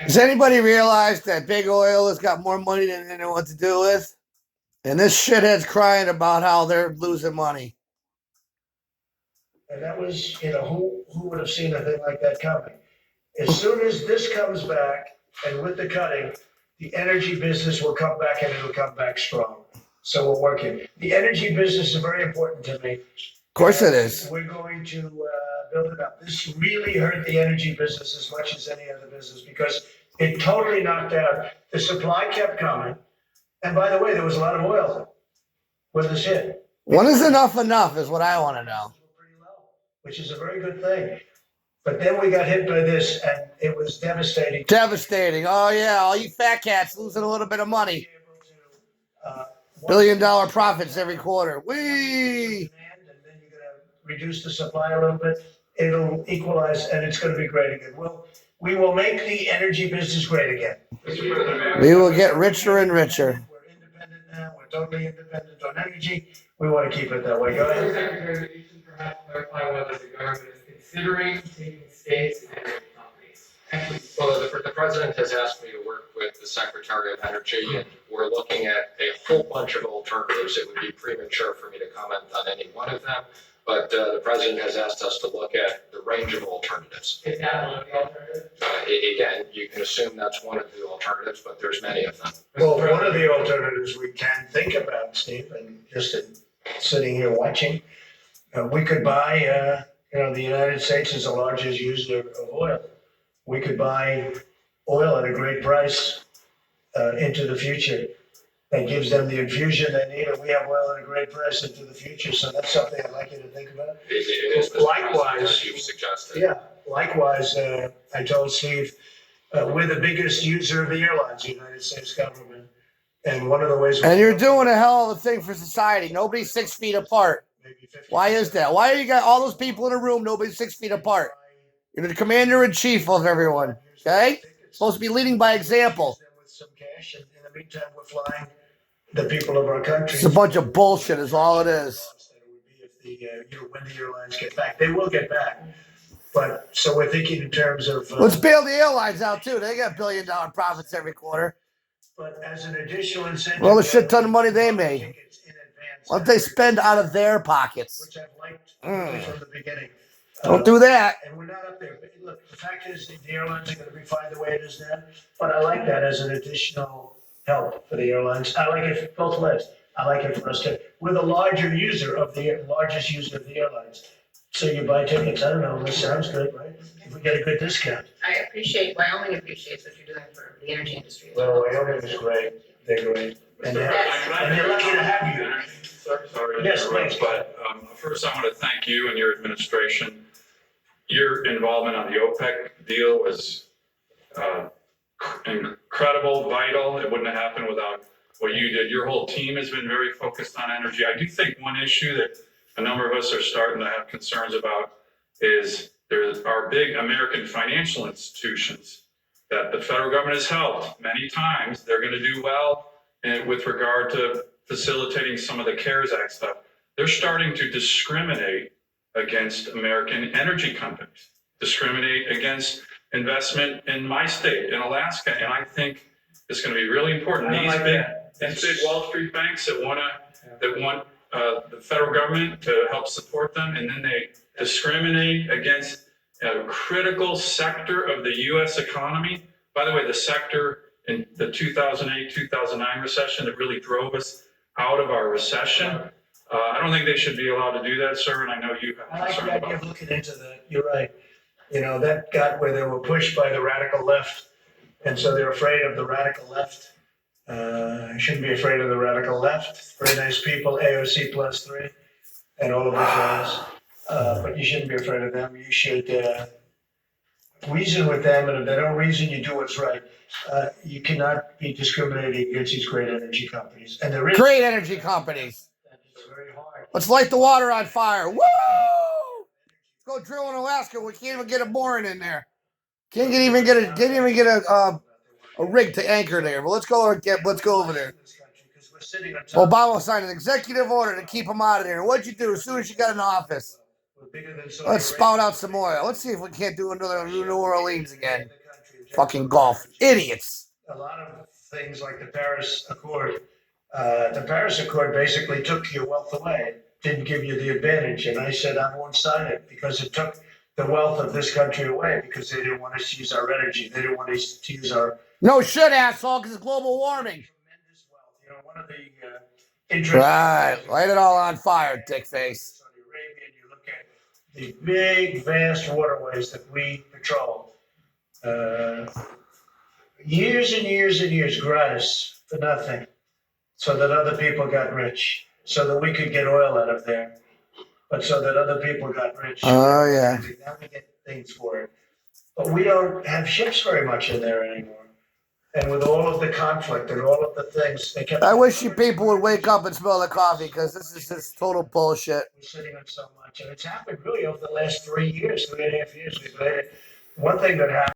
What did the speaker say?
Does anybody realize that big oil has got more money than they know what to do with? And this shithead's crying about how they're losing money. And that was, who would have seen a thing like that coming? As soon as this comes back, and with the cutting, the energy business will come back and it'll come back strong. So we're working. The energy business is very important to me. Of course it is. We're going to build it up. This really hurt the energy business as much as any other business because it totally knocked out. The supply kept coming. And by the way, there was a lot of oil with this hit. When is enough is what I want to know. Pretty low, which is a very good thing. But then we got hit by this, and it was devastating. Devastating. Oh, yeah. All you fat cats losing a little bit of money. $1 billion profits every quarter. Whee! And then you're going to reduce the supply a little bit. It'll equalize, and it's going to be great again. We will make the energy business great again. We will get richer and richer. We're independent now. We're totally independent on energy. We want to keep it that way. Go ahead. Secretary, you should perhaps clarify whether the government is considering taking stakes in energy companies. Well, the president has asked me to work with the Secretary of Energy, and we're looking at a whole bunch of alternatives. It would be premature for me to comment on any one of them, but the president has asked us to look at the range of alternatives. Is that one of the alternatives? Again, you can assume that's one of the alternatives, but there's many of them. Well, one of the alternatives we can think about, Steve, and just sitting here watching, we could buy, the United States is the largest user of oil. We could buy oil at a great price into the future. That gives them the infusion they need, and we have oil at a great price into the future. So that's something I'd like you to think about. It is Likewise, as you've suggested. Yeah, likewise, I told Steve, we're the biggest user of the airlines, the United States government. And one of the ways. And you're doing a hell of a thing for society. Nobody's 6 feet apart. Why is that? Why you got all those people in a room, nobody's 6 feet apart? You're the commander-in-chief of everyone, okay? Supposed to be leading by example. With some cash, and in the meantime, we're flying the people of our country. It's a bunch of bullshit is all it is. When the airlines get back, they will get back. But so we're thinking in terms of. Let's bail the airlines out too. They got $1 billion profits every quarter. But as an additional incentive. Well, the shit ton of money they made. What they spend out of their pockets. Which I've liked from the beginning. Don't do that. And we're not up there. But look, the fact is the airlines are going to be fine the way it is now. But I like that as an additional help for the airlines. I like it both ways. I like it for us too. We're the largest user of the airlines. So you buy tickets. I don't know. This sounds good, right? If we get a good discount. Wyoming appreciates what you're doing for the energy industry. Well, Wyoming is great. They're great. And they're lucky to have you. Sorry Yes, to interrupt, please. but first I want to thank you and your administration. Your involvement on the OPEC deal was incredible, vital. It wouldn't have happened without what you did. Your whole team has been very focused on energy. I do think one issue that a number of us are starting to have concerns about is there are big American financial institutions that the federal government has helped many times. They're going to do well with regard to facilitating some of the CARES Act stuff. They're starting to discriminate against American energy companies, discriminate against investment in my state, in Alaska. And I think it's going to be really important. These big Wall Street banks that want the federal government to help support them, and then they discriminate against a critical sector of the U.S. economy. By the way, the sector in the 2008-2009 recession that really drove us out of our recession. I don't think they should be allowed to do that, sir, and I know you I have like concern that about you're it. looking into that. You're right. That got where they were pushed by the radical left. And so they're afraid of the radical left. You shouldn't be afraid of the radical left. Very nice people, AOC plus 3, and all of the friends. But you shouldn't be afraid of them. You should reason with them, and if they don't reason, you do what's right. You cannot be discriminating against these great energy companies. And there is Great energy companies. It's very hard. Let's light the water on fire. Woo! Let's go drill in Alaska. We can't even get a mooring in there. Can't even get a rig to anchor there. But let's go over there. Obama signed an executive order to keep them out of there. And what'd you do as soon as you got in office? Let's spout out some oil. Let's see if we can't do another New Orleans again. Fucking golf. Idiots. A lot of things like the Paris Accord. The Paris Accord basically took your wealth away, didn't give you the advantage. And I said I won't sign it because it took the wealth of this country away because they didn't want us to use our energy. They didn't want us to use our No shit, asshole, because it's global warming. tremendous wealth. You know, one of the interesting. Right. Light it all on fire, dick face. Saudi Arabia, and you look at the big, vast waterways that we patrol. Years and years and years gratis for nothing, so that other people got rich, so that we could get oil out of there, but so that other people got rich. Oh, yeah. Now we get things for it. But we don't have ships very much in there anymore. And with all of the conflict and all of the things, they kept. I wish you people would wake up and smell the coffee, because this is just total bullshit. We're sitting on so much, and it's happened really over the last 3 years, 3.5 years. We've made it. One thing that happened.